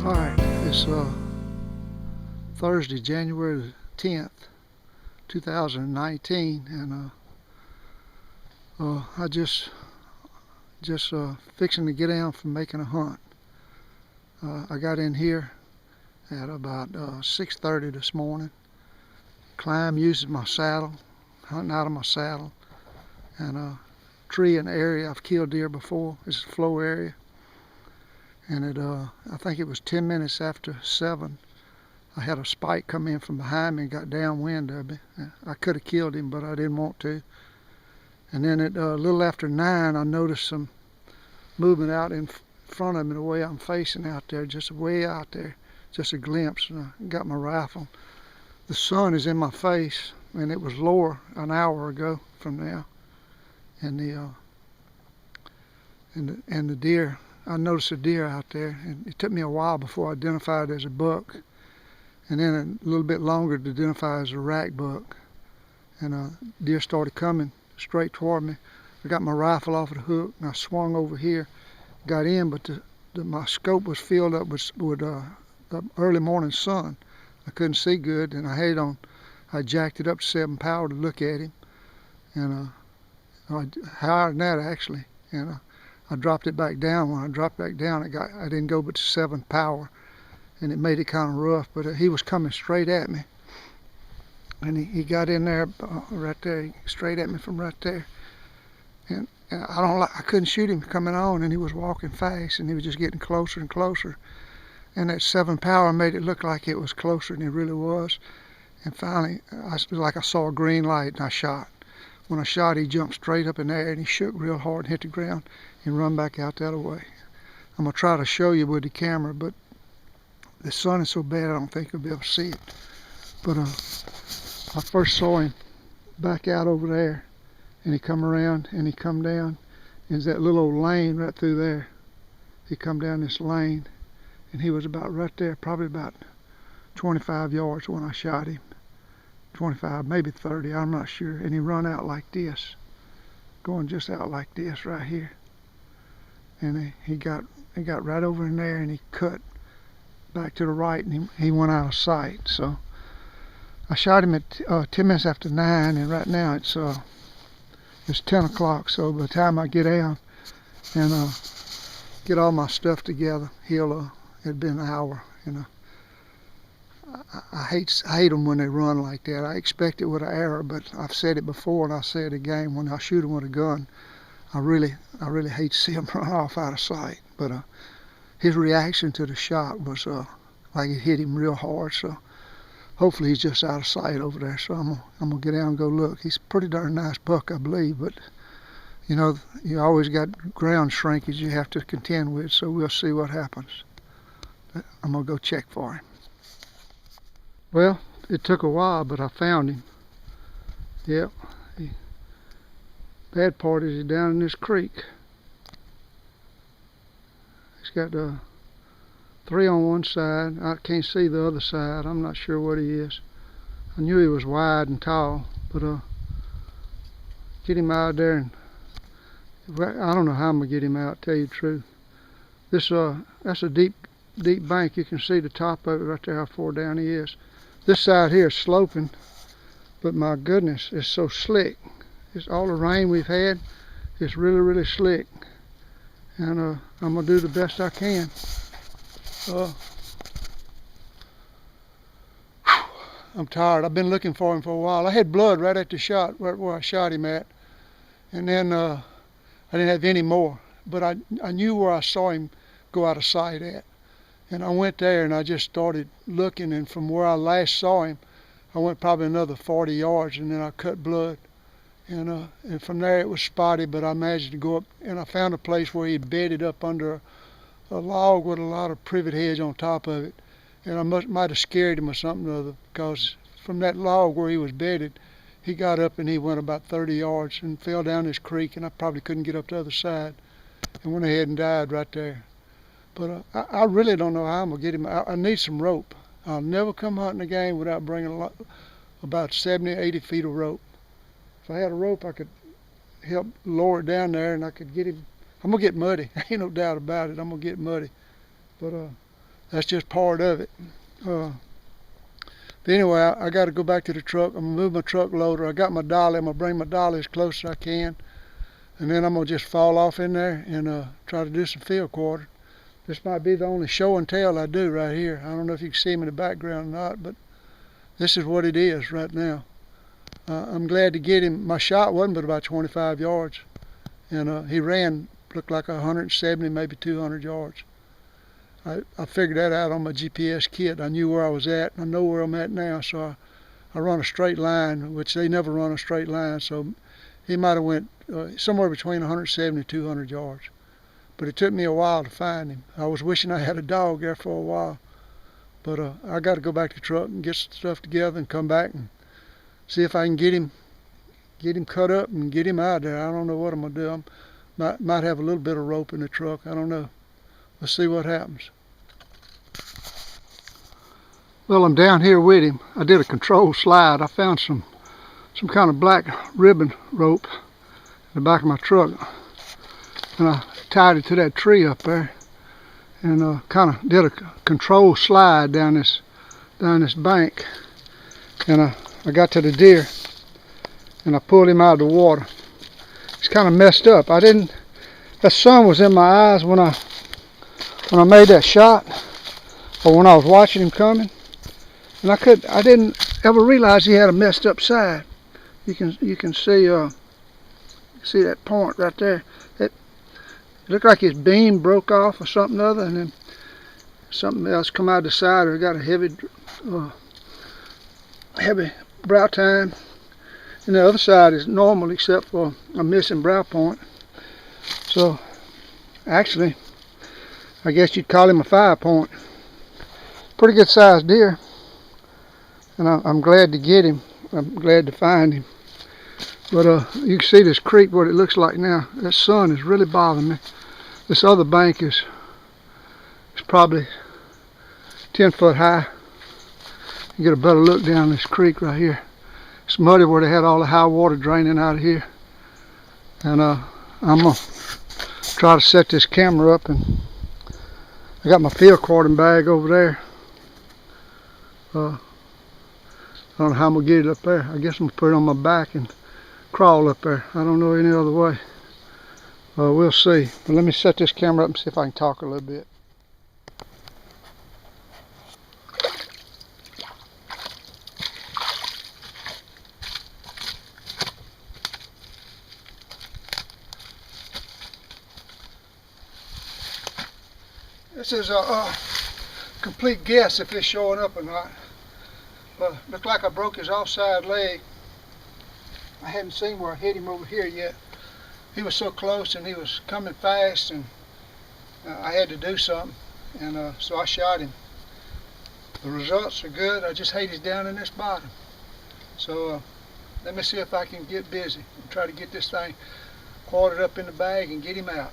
Alright, it's Thursday, January the 10th, 2019, and I just fixing to get down from making a hunt. I got in here at about 6:30 this morning, climbed using my saddle, hunting out of my saddle, and a tree in the area I've killed deer before. It's a flow area. And I think it was 10 minutes after 7, I had a spike come in from behind me and got downwind of me. I could have killed him, but I didn't want to. And then at a little after 9, I noticed some movement out in front of me the way I'm facing out there, just way out there, just a glimpse. And I got my rifle. The sun is in my face, and it was lower an hour ago from now. And the deer, I noticed a deer out there, and it took me a while before I identified it as a buck, and then a little bit longer to identify as a rack buck. And deer started coming straight toward me. I got my rifle off of the hook, and I swung over here, got in, but my scope was filled up with the early morning sun. I couldn't see good, and I jacked it up to 7 power to look at him, and higher than that actually, and I dropped it back down. When I dropped back down, I didn't go but to 7 power, and it made it kind of rough. But he was coming straight at me, and he got in there right there, straight at me from right there. And I couldn't shoot him coming on, and he was walking fast, and he was just getting closer and closer. And that 7 power made it look like it was closer than it really was. And finally, I saw a green light, and I shot. When I shot, he jumped straight up in the air, and he shook real hard and hit the ground and run back out the other way. I'm going to try to show you with the camera, but the sun is so bad I don't think you'll be able to see it. But I first saw him back out over there, and he come around and he come down. And there's that little old lane right through there. He come down this lane, and he was about right there, probably about 25 yards when I shot him. 25, maybe 30, I'm not sure. And he run out like this, going just out like this right here. And he got right over in there, and he cut back to the right, and he went out of sight. So I shot him at 10 minutes after 9, and right now it's 10 o'clock. So by the time I get down and get all my stuff together, it'd been an hour. I hate them when they run like that. I expect it with an arrow, but I've said it before, and I'll say it again. When I shoot them with a gun, I really hate to see him run off out of sight. But his reaction to the shot was like it hit him real hard. So hopefully he's just out of sight over there. So I'm gonna get down and go look. He's a pretty darn nice buck, I believe. But you always got ground shrinkage you have to contend with. So we'll see what happens. I'm gonna go check for him. Well, it took a while, but I found him. Yep. Bad part is he's down in this creek. He's got 3 on one side. I can't see the other side. I'm not sure what he is. I knew he was wide and tall, but get him out there, and I don't know how I'm gonna get him out, to tell you the truth. That's a deep bank. You can see the top of it right there, how far down he is. This side here is sloping, but my goodness, it's so slick. It's all the rain we've had. It's really, really slick. And I'm gonna do the best I can. I'm tired. I've been looking for him for a while. I had blood right at the shot, right where I shot him at. And then I didn't have any more. But I knew where I saw him go out of sight at. And I went there, and I just started looking, and from where I last saw him, I went probably another 40 yards, and then I cut blood. And from there it was spotty, but I managed to go up, and I found a place where he'd bedded up under a log with a lot of privet hedge on top of it. And I might have scared him or something or other, because from that log where he was bedded, he got up and he went about 30 yards and fell down this creek, and I probably couldn't get up the other side, and went ahead and died right there. But I really don't know how I'm going to get him out. I need some rope. I'll never come hunting again without bringing about 70 or 80 feet of rope. If I had a rope, I could help lower it down there, and I could get him. I'm going to get muddy. Ain't no doubt about it. I'm going to get muddy. But that's just part of it. But anyway, I got to go back to the truck. I'm gonna move my truck loader. I got my dolly. I'm gonna bring my dolly as close as I can, and then I'm gonna just fall off in there and try to do some field quarter. This might be the only show and tell I do right here. I don't know if you can see him in the background or not, but this is what it is right now. I'm glad to get him. My shot wasn't but about 25 yards, and he ran, looked like 170, maybe 200 yards. I figured that out on my GPS kit. I knew where I was at. I know where I'm at now, so I run a straight line, which they never run a straight line. So he might have went somewhere between 170 and 200 yards. But it took me a while to find him. I was wishing I had a dog there for a while. But I got to go back to the truck and get some stuff together and come back and see if I can get him cut up and get him out of there. I don't know what I'm gonna do. Might have a little bit of rope in the truck. I don't know. Let's see what happens. Well, I'm down here with him. I did a control slide. I found some kind of black ribbon rope in the back of my truck, and I tied it to that tree up there, and kind of did a control slide down this bank, and I got to the deer, and I pulled him out of the water. He's kind of messed up. That sun was in my eyes when I made that shot, or when I was watching him coming, and I didn't ever realize he had a messed up side. You can see that point right there. It looked like his beam broke off or something other, and then something else come out the side, or got a heavy brow tine. And the other side is normal except for a missing brow point. So actually, I guess you'd call him a 5-point. Pretty good sized deer, and I'm glad to get him. I'm glad to find him. But you can see this creek, what it looks like now. That sun is really bothering me. This other bank is probably 10 foot high. You get a better look down this creek right here. It's muddy where they had all the high water draining out of here. And I'm gonna try to set this camera up, and I got my field quartering bag over there. I don't know how I'm gonna get it up there. I guess I'm gonna put it on my back and crawl up there. I don't know any other way. We'll see. But let me set this camera up and see if I can talk a little bit. This is a complete guess if it's showing up or not. Looked like I broke his offside leg. I hadn't seen where I hit him over here yet. He was so close and he was coming fast, and I had to do something, and so I shot him. The results are good. I just hate he's down in this bottom. So let me see if I can get busy and try to get this thing quartered up in the bag and get him out.